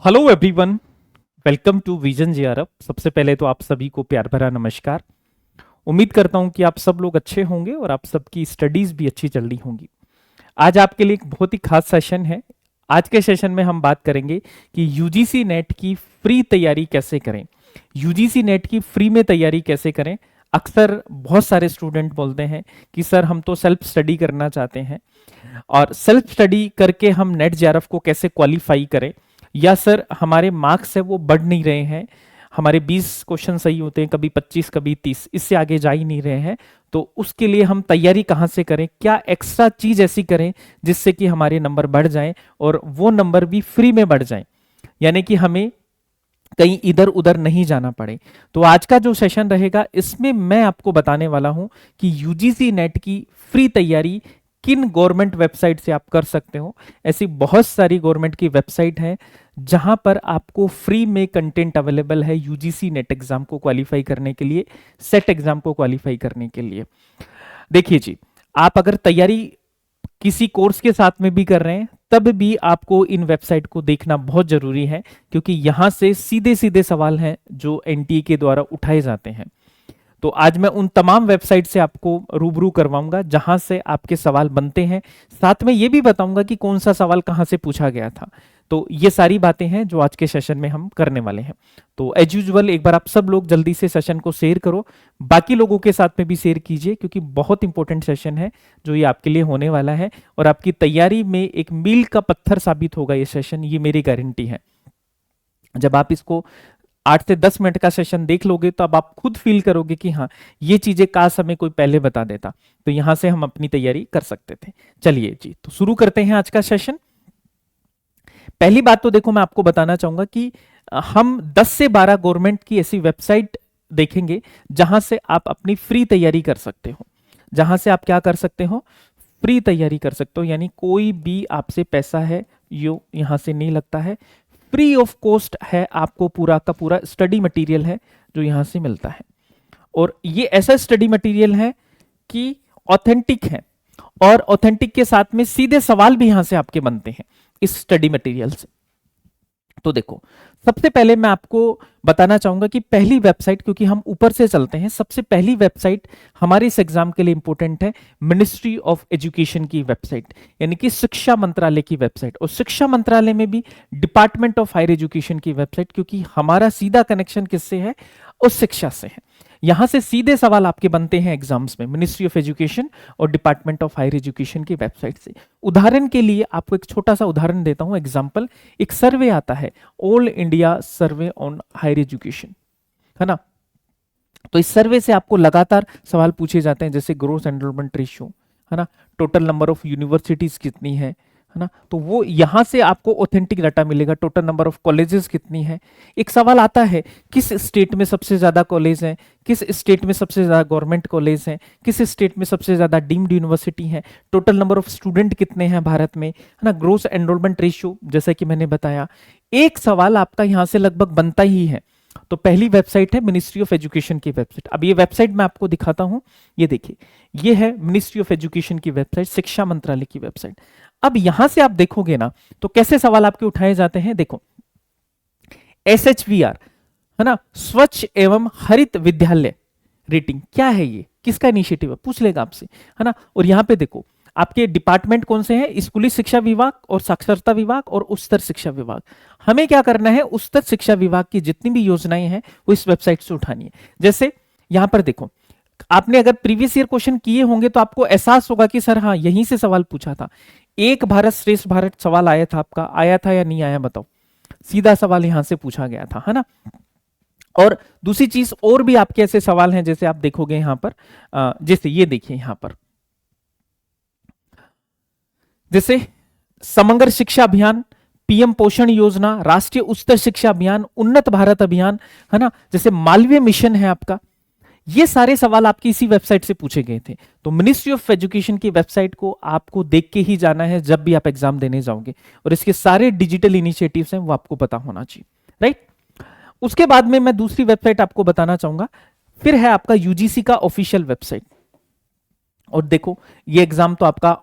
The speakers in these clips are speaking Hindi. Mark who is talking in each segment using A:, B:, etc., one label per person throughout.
A: Hello everyone, welcome to vision JRF. सबसे पहले तो आप सभी को प्यार भरा नमस्कार। उम्मीद करता हूं कि आप सब लोग अच्छे होंगे और आप सबकी स्टडीज भी अच्छी चल रही होंगी। आज आपके लिए एक बहुत ही खास सेशन है। आज के सेशन में हम बात करेंगे कि यूजीसी नेट की फ्री तैयारी कैसे करें। यूजीसी नेट की फ्री में तैयारी कैसे करें। अक्सर बहुत सारे स्टूडेंट बोलते हैं कि सर हम तो सेल्फ स्टडी करना चाहते हैं, और सेल्फ स्टडी करके हम नेट जेआरएफ को कैसे क्वालिफाई करें, या सर हमारे मार्क्स है वो बढ़ नहीं रहे हैं, हमारे 20 क्वेश्चन सही होते हैं, कभी 25 कभी 30, इससे आगे जा ही नहीं रहे हैं। तो उसके लिए हम तैयारी कहाँ से करें, क्या एक्स्ट्रा चीज ऐसी करें जिससे कि हमारे नंबर बढ़ जाएं और वो नंबर भी फ्री में बढ़ जाएं, यानी कि हमें कहीं इधर उधर नहीं जाना पड़े। तो आज का जो सेशन रहेगा इसमें मैं आपको बताने वाला हूं कि यूजीसी नेट की फ्री तैयारी किन गवर्नमेंट वेबसाइट से आप कर सकते हो। ऐसी बहुत सारी गवर्नमेंट की वेबसाइट है जहां पर आपको फ्री में कंटेंट अवेलेबल है यूजीसी नेट एग्जाम को क्वालिफाई करने के लिए, सेट एग्जाम को क्वालिफाई करने के लिए। देखिए जी, आप अगर तैयारी किसी कोर्स के साथ में भी कर रहे हैं तब भी आपको इन वेबसाइट को देखना बहुत जरूरी है, क्योंकि यहां से सीधे सीधे सवाल हैं जो एनटीए के द्वारा उठाए जाते हैं। तो आज मैं उन तमाम वेबसाइट से आपको रूबरू करवाऊंगा जहां से आपके सवाल बनते हैं, साथ में ये भी बताऊंगा कि कौन सा सवाल कहां से पूछा गया था। तो ये सारी बातें हैं जो आज के सेशन में हम करने वाले हैं। तो एज यूजुअल एक बार आप सब लोग जल्दी से सेशन को शेयर करो, बाकी लोगों के साथ में भी शेयर कीजिए, क्योंकि बहुत इंपॉर्टेंट सेशन है जो ये आपके लिए होने वाला है, और आपकी तैयारी में एक मील का पत्थर साबित होगा ये सेशन, ये मेरी गारंटी है। जब आप इसको 8 से 10 मिनट का सेशन देख लोगे तो अब आप खुद फील करोगे कि हाँ, ये चीजें काश हमें कोई पहले बता देता, तो यहां से हम अपनी तैयारी कर सकते थे। चलिए जी, तो शुरू करते हैं आज का सेशन। पहली बात तो देखो, मैं आपको बताना चाहूंगा कि हम 10 से 12 गवर्नमेंट की ऐसी वेबसाइट देखेंगे जहां से आप अपनी फ्री तैयारी कर सकते हो, जहां से आप क्या कर सकते हो, फ्री तैयारी कर सकते हो, यानी कोई भी आपसे पैसा है यो यहां से नहीं लगता है, फ्री ऑफ कॉस्ट है, आपको पूरा का पूरा स्टडी मटेरियल है जो यहां से मिलता है। और ये ऐसा स्टडी मटेरियल है कि ऑथेंटिक है, और ऑथेंटिक के साथ में सीधे सवाल भी यहां से आपके बनते हैं इस स्टडी मटेरियल से। तो देखो, सबसे पहले मैं आपको बताना चाहूंगा कि पहली वेबसाइट, क्योंकि हम ऊपर से चलते हैं, सबसे पहली वेबसाइट हमारे इस एग्जाम के लिए इंपॉर्टेंट है, मिनिस्ट्री ऑफ एजुकेशन की वेबसाइट, यानी कि शिक्षा मंत्रालय की वेबसाइट। और शिक्षा मंत्रालय में भी डिपार्टमेंट ऑफ हायर एजुकेशन की वेबसाइट, क्योंकि हमारा सीधा कनेक्शन किससे है, उस शिक्षा से है। यहां से सीधे सवाल आपके बनते हैं एग्जाम्स में, मिनिस्ट्री ऑफ एजुकेशन और डिपार्टमेंट ऑफ हायर एजुकेशन की वेबसाइट से। उदाहरण के लिए आपको एक छोटा सा उदाहरण देता हूं, एग्जाम्पल, एक सर्वे आता है, all India survey on higher education, है ना। तो इस सर्वे से आपको लगातार सवाल पूछे जाते हैं, जैसे ग्रोस एनरोलमेंट रेशियो, है ना, टोटल नंबर ऑफ यूनिवर्सिटीज कितनी है ना, तो वो यहां से आपको ऑथेंटिक डाटा मिलेगा, टोटल नंबर ऑफ कॉलेजेस कितनी है। एक सवाल आता है, किस स्टेट में सबसे ज्यादा कॉलेज है, किस स्टेट में सबसे ज्यादा गवर्नमेंट कॉलेज है, किस स्टेट में सबसे ज्यादा डीम्ड यूनिवर्सिटी है, टोटल नंबर ऑफ स्टूडेंट कितने हैं भारत में, है ना, ग्रोस एनरोलमेंट रेशियो, जैसे कि मैंने बताया। एक सवाल आपका यहां से लगभग बनता ही है। तो पहली वेबसाइट है मिनिस्ट्री ऑफ एजुकेशन की वेबसाइट। अब ये वेबसाइट मैं आपको दिखाता हूं, ये देखिए, ये है मिनिस्ट्री ऑफ एजुकेशन की वेबसाइट, शिक्षा मंत्रालय की वेबसाइट। अब यहां से आप देखोगे ना, तो कैसे सवाल आपके उठाए जाते हैं, देखो, SHVR, है ना, स्वच्छ एवं हरित विद्यालय रेटिंग, क्या है ये, किसका इनिशिएटिव है, पूछ लेगा आपसे, है ना। और यहां पे देखो आपके डिपार्टमेंट कौन से हैं, स्कूली शिक्षा विभाग और साक्षरता विभाग और उच्चतर शिक्षा विभाग। हमें क्या करना है, उच्चतर शिक्षा विभाग की जितनी भी योजनाएं हैं वो इस वेबसाइट से उठानी है। जैसे यहां पर देखो, आपने अगर प्रीवियस ईयर क्वेश्चन किए होंगे तो आपको एहसास होगा कि सर हाँ, यहीं से सवाल पूछा था, एक भारत श्रेष्ठ भारत सवाल आया था आपका, आया था या नहीं आया बताओ, सीधा सवाल यहां से पूछा गया था, है ना। और दूसरी चीज, और भी आपके ऐसे सवाल हैं, जैसे आप देखोगे यहां पर, जैसे ये देखिए यहां पर, जैसे समग्र शिक्षा अभियान, पीएम पोषण योजना, राष्ट्रीय उच्चतर शिक्षा अभियान, उन्नत भारत अभियान, है ना, जैसे मालवीय मिशन है आपका, ये सारे सवाल आपकी इसी वेबसाइट से पूछे गए थे। तो मिनिस्ट्री ऑफ एजुकेशन की वेबसाइट को आपको देख के ही जाना है जब भी आप एग्जाम देने जाओगे, और इसके सारे डिजिटल इनिशिएटिव्स हैं वो आपको पता होना चाहिए, राइट। उसके बाद में मैं दूसरी वेबसाइट आपको बताना चाहूंगा, फिर है आपका यूजीसी का ऑफिशियल वेबसाइट। और देखो, ये एग्जाम तो आपका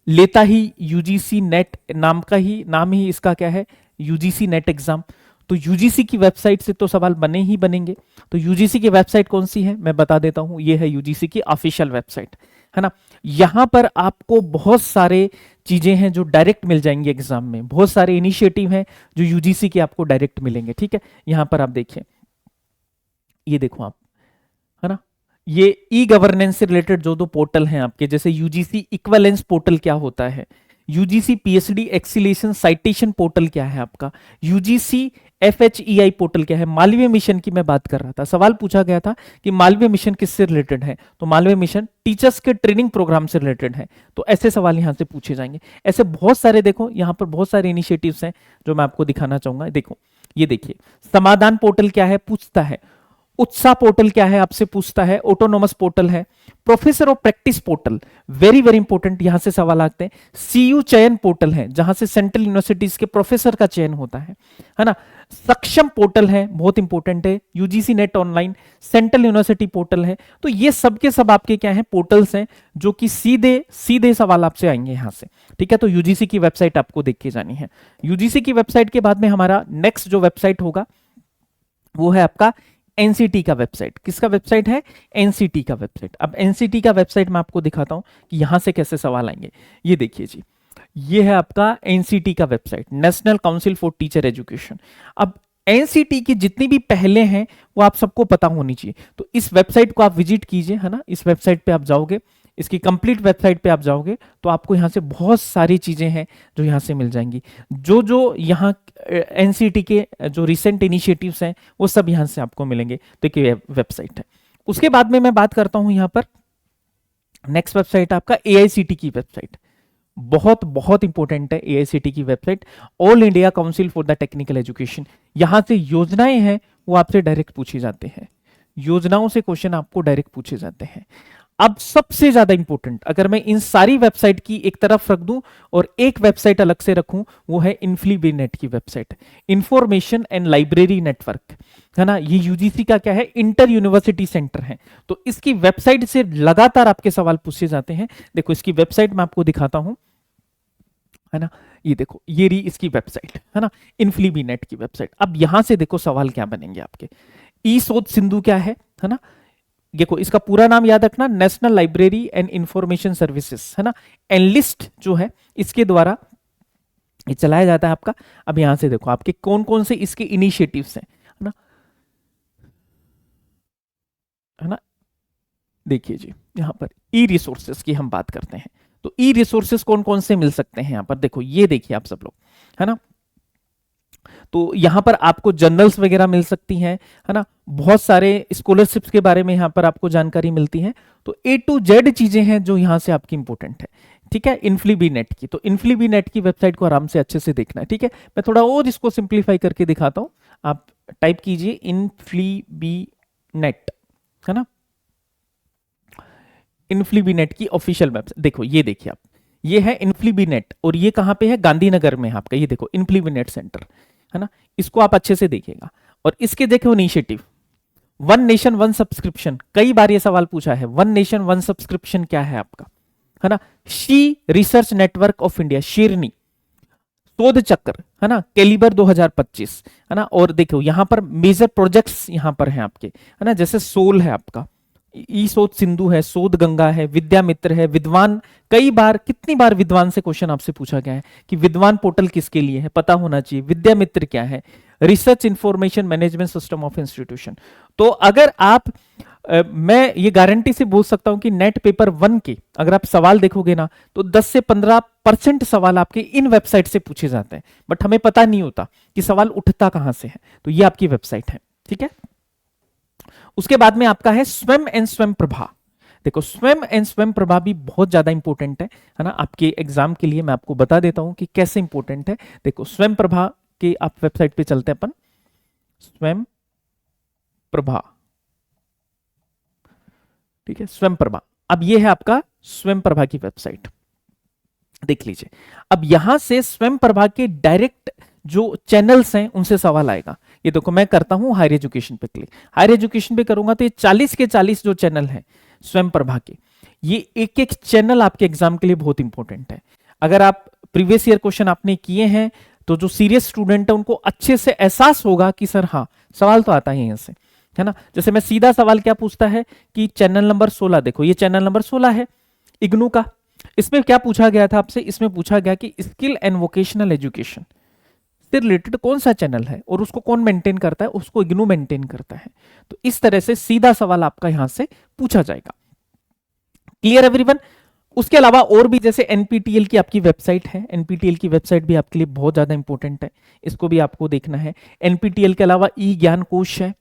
A: लेता ही यूजीसी नेट नाम ही इसका क्या है, यूजीसी नेट एग्जाम। तो यूजीसी की वेबसाइट से तो सवाल बने ही बनेंगे। तो यूजीसी की वेबसाइट कौन सी है, मैं बता देता हूं, ये है यूजीसी की ऑफिशियल वेबसाइट, है ना। यहां पर आपको बहुत सारे चीजें हैं जो डायरेक्ट मिल जाएंगी एग्जाम में, बहुत सारे इनिशिएटिव हैं जो यूजीसी के आपको डायरेक्ट मिलेंगे, ठीक है। यहां पर आप देखिए, ये देखो आप, है ना, ये ई गवर्नेंस से रिलेटेड जो दो पोर्टल हैं आपके, जैसे यूजीसी इक्विवेलेंस पोर्टल क्या होता है, UGC PhD acceleration citation portal क्या है आपका, यूजीसी एफएचईआई पोर्टल क्या है। मालवीय मिशन की मैं बात कर रहा था, सवाल पूछा गया था कि मालवीय मिशन किससे रिलेटेड है, तो मालवीय मिशन टीचर्स के ट्रेनिंग प्रोग्राम से रिलेटेड है। तो ऐसे सवाल यहां से पूछे जाएंगे। ऐसे बहुत सारे, देखो यहां पर बहुत सारे इनिशिएटिव्स हैं जो मैं आपको दिखाना चाहूंगा। देखो ये देखिए, समाधान पोर्टल क्या है पूछता है, उत्साह पोर्टल क्या है आपसे पूछता है, ऑटोनोमस पोर्टल है, professor of practice portal very very important, यहां से सवाल आते हैं। सीयू चयन पोर्टल है जहां से सेंट्रल यूनिवर्सिटीज के प्रोफेसर का चयन होता है ना। सक्षम पोर्टल है, बहुत इंपॉर्टेंट है। UGC net online central university portal है। तो ये सब के सब आपके क्या है, पोर्टल्स हैं जो कि सीधे सीधे सवाल आपसे आएंगे यहां से, ठीक है। तो यूजीसी की वेबसाइट आपको देख के जानी है। यूजीसी की वेबसाइट के बाद में हमारा नेक्स्ट जो वेबसाइट होगा वो है आपका एनसीटी का वेबसाइट। किसका वेबसाइट है, एनसीटी का वेबसाइट। अब एनसीटी का वेबसाइट मैं आपको दिखाता हूं कि यहां से कैसे सवाल आएंगे। ये देखिए जी, ये है आपका एनसीटी का website, national council for teacher education. अब एनसीटी की जितनी भी पहले हैं वो आप सबको पता होनी चाहिए। तो इस वेबसाइट को आप विजिट कीजिए, है ना। इस वेबसाइट पे आप जाओगे, इसकी कंप्लीट वेबसाइट पे आप जाओगे तो आपको यहाँ से बहुत सारी चीजें हैं जो यहाँ से मिल जाएंगी। जो जो यहाँ एनसीटी के जो रिसेंट इनिशिएटिव्स हैं वो सब यहाँ से आपको मिलेंगे। तो ये वेबसाइट है। उसके बाद में मैं बात करता हूँ यहाँ पर नेक्स्ट वेबसाइट आपका एआईसीटी की वेबसाइट। बहुत बहुत इंपॉर्टेंट है एआईसीटी की website, all India council for the technical education. यहां से योजनाएं हैं वो आपसे डायरेक्ट पूछे जाते हैं, योजनाओं से क्वेश्चन आपको डायरेक्ट पूछे जाते हैं। अब सबसे ज्यादा इंपॉर्टेंट, अगर मैं इन सारी वेबसाइट की एक तरफ रख दूं और एक वेबसाइट अलग से रखूं, वो है इन्फ्लीबीनेट की website, information and library network, है ना। ये यूजीसी का क्या है, इंटर यूनिवर्सिटी सेंटर है। तो इसकी वेबसाइट से लगातार आपके सवाल पूछे जाते हैं। देखो इसकी वेबसाइट मैं आपको दिखाता हूं, है ना। ये देखो, ये रही इसकी वेबसाइट, है ना, इन्फ्लीबीनेट की वेबसाइट। अब यहां से देखो सवाल क्या बनेंगे आपके। ई शोध सिंधु क्या है ना। देखो इसका पूरा नाम याद रखना, national library and information services, है ना। एनलिस्ट जो है इसके द्वारा ये चलाया जाता है आपका। अब यहां से देखो आपके कौन कौन से इसके इनिशिएटिव्स हैं, है ना। देखिए जी, यहां पर ई रिसोर्सेस की हम बात करते हैं। तो ई रिसोर्सेस कौन कौन से मिल सकते हैं यहां पर, देखो ये देखिए आप सब लोग, है ना। तो यहां पर आपको जर्नल्स वगैरह मिल सकती हैं, है ना। बहुत सारे स्कॉलरशिप्स के बारे में यहां पर आपको जानकारी मिलती है। तो ए टू जेड चीजें हैं जो यहां से आपकी इंपॉर्टेंट है, ठीक है। इन्फ्लीबीनेट की, तो इन्फ्लीबीनेट की वेबसाइट को आराम से अच्छे से देखना है, ठीक है। मैं थोड़ा और इसको सिंप्लीफाई करके दिखाता हूं। आप टाइप कीजिए इन्फ्लीबीनेट, है ना, इन्फ्लीबीनेट की ऑफिशियल वेबसाइट। देखो ये देखिए आप, ये है इन्फ्लीबीनेट और ये कहां पे है, गांधीनगर में है आपका। ये देखो इन्फ्लीबीनेट सेंटर, है ना। इसको आप अच्छे से देखिएगा। और इसके देखो initiative, one nation one subscription, कई बार ये सवाल पूछा है, वन नेशन वन सब्सक्रिप्शन क्या है आपका, है ना। She research network of India, शेरनी, शोध चक्र, है ना, कैलिबर 2025, है ना। और देखो यहां पर मेजर प्रोजेक्ट्स यहां पर हैं आपके, है ना, जैसे सोल है आपका, ई शोध सिंधु है, शोध गंगा है, विद्यामित्र है, विद्वान। कई बार, कितनी बार विद्वान से क्वेश्चन आपसे पूछा गया है कि विद्वान पोर्टल किसके लिए है, पता होना चाहिए। विद्यामित्र क्या है, research information management system of institution. तो अगर आप मैं ये गारंटी से बोल सकता हूं कि नेट पेपर 1 के अगर आप सवाल देखोगे ना तो 10 से 15% सवाल आपके इन वेबसाइट से पूछे जाते हैं, बट हमें पता नहीं होता कि सवाल उठता कहां से है। तो ये आपकी वेबसाइट है, ठीक है। उसके बाद में आपका है स्वयं एंड स्वयं प्रभा। देखो स्वयं एंड स्वयं प्रभा भी बहुत ज्यादा इंपॉर्टेंट है ना। आपके एग्जाम के लिए मैं आपको बता देता हूं कि कैसे इंपॉर्टेंट है। देखो स्वयं प्रभा के आप वेबसाइट पे चलते हैं अपन, स्वयं प्रभा, ठीक है, स्वयं प्रभा। अब ये है आपका स्वयं प्रभा की वेबसाइट, देख लीजिए। अब यहां से स्वयं प्रभा के डायरेक्ट जो चैनल्स हैं उनसे सवाल आएगा। ये देखो मैं करता हूं हायर एजुकेशन पे क्लिक, हायर एजुकेशन पे करूंगा तो ये 40 के 40 जो चैनल हैं स्वयं प्रभा के, ये एक एक चैनल आपके एग्जाम के लिए बहुत इंपॉर्टेंट है। अगर आप प्रीवियस ईयर क्वेश्चन आपने किए हैं तो जो सीरियस स्टूडेंट है उनको अच्छे से एहसास होगा कि सर हाँ सवाल तो आता है यहाँ से, है ना। जैसे मैं सीधा सवाल क्या पूछता है कि चैनल नंबर 16 देखो, ये चैनल नंबर 16 है इग्नू का। इसमें क्या पूछा गया था आपसे, इसमें पूछा गया कि स्किल एंड वोकेशनल एजुकेशन से रिलेटेड कौन सा चैनल है और उसको कौन मेंटेन करता है, उसको इग्नू मेंटेन करता है। तो इस तरह से सीधा सवाल आपका यहां से पूछा जाएगा। Clear everyone. उसके अलावा और भी जैसे एनपीटीएल की आपकी वेबसाइट है, एनपीटीएल की वेबसाइट भी आपके लिए बहुत ज्यादा इंपॉर्टेंट है, इसको भी आपको देखना है। एनपीटीएल के अलावा ई ज्ञान कोश है,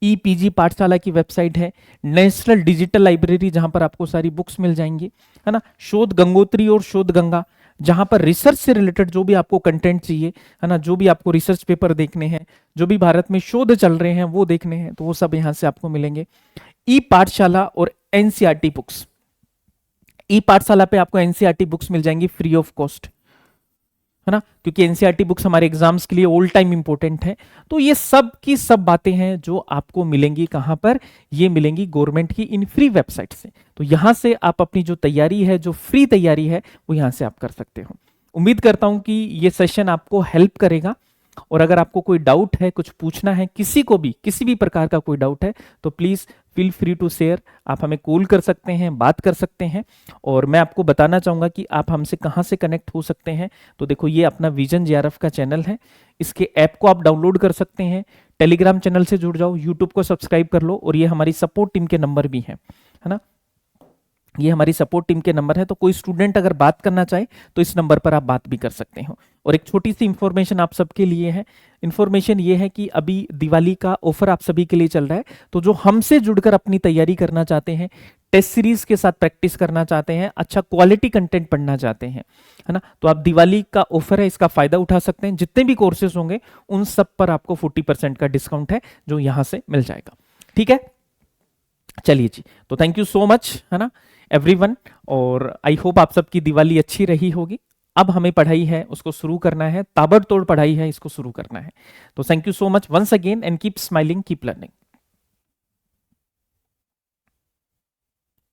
A: ई पीजी पाठशाला की वेबसाइट है, नेशनल डिजिटल लाइब्रेरी जहां पर आपको सारी बुक्स मिल जाएंगी, है ना। शोध गंगोत्री और शोध गंगा जहां पर रिसर्च से रिलेटेड जो भी आपको कंटेंट चाहिए, है ना, जो भी आपको रिसर्च पेपर देखने हैं, जो भी भारत में शोध चल रहे हैं वो देखने हैं, तो वो सब यहां से आपको मिलेंगे। ई पाठशाला और एनसीईआरटी बुक्स, ई पाठशाला पे आपको एनसीईआरटी बुक्स मिल जाएंगी फ्री ऑफ कॉस्ट, है ना, क्योंकि एनसीईआरटी बुक्स हमारे एग्जाम्स के लिए ऑल टाइम इंपॉर्टेंट है। तो ये सब की सब बातें हैं जो आपको मिलेंगी कहां पर, ये मिलेंगी गवर्नमेंट की इन फ्री वेबसाइट से। तो यहां से आप अपनी जो तैयारी है, जो फ्री तैयारी है, वो यहां से आप कर सकते हो। उम्मीद करता हूं कि ये सेशन आपको हेल्प करेगा, और अगर आपको कोई डाउट है, कुछ पूछना है, किसी को भी किसी भी प्रकार का कोई डाउट है, तो please feel free to share. आप हमें कॉल कर सकते हैं, बात कर सकते हैं। और मैं आपको बताना चाहूंगा कि आप हमसे कहां से कनेक्ट हो सकते हैं। तो देखो, ये अपना विजन जेआरएफ का चैनल है, इसके ऐप को आप डाउनलोड कर सकते हैं, टेलीग्राम चैनल से जुड़ जाओ, यूट्यूब को सब्सक्राइब कर लो, और ये हमारी सपोर्ट टीम के नंबर भी है ना। ये हमारी सपोर्ट टीम के नंबर है, तो कोई स्टूडेंट अगर बात करना चाहे तो इस नंबर पर आप बात भी कर सकते हो। और एक छोटी सी इंफॉर्मेशन आप सबके लिए है, इंफॉर्मेशन ये है कि अभी दिवाली का ऑफर आप सभी के लिए चल रहा है। तो जो हमसे जुड़कर अपनी तैयारी करना चाहते हैं, टेस्ट सीरीज के साथ प्रैक्टिस करना चाहते हैं, अच्छा क्वालिटी कंटेंट पढ़ना चाहते हैं, है ना, तो आप दिवाली का ऑफर है, इसका फायदा उठा सकते हैं। जितने भी कोर्सेज होंगे उन सब पर आपको 40% का डिस्काउंट है जो यहां से मिल जाएगा। ठीक है, चलिए जी, तो थैंक यू सो मच, है ना एवरीवन, और आई होप आप सबकी दिवाली अच्छी रही होगी। अब हमें पढ़ाई है उसको शुरू करना है, ताबड़तोड़ पढ़ाई है, इसको शुरू करना है। तो thank you so much once again, and keep smiling, keep learning.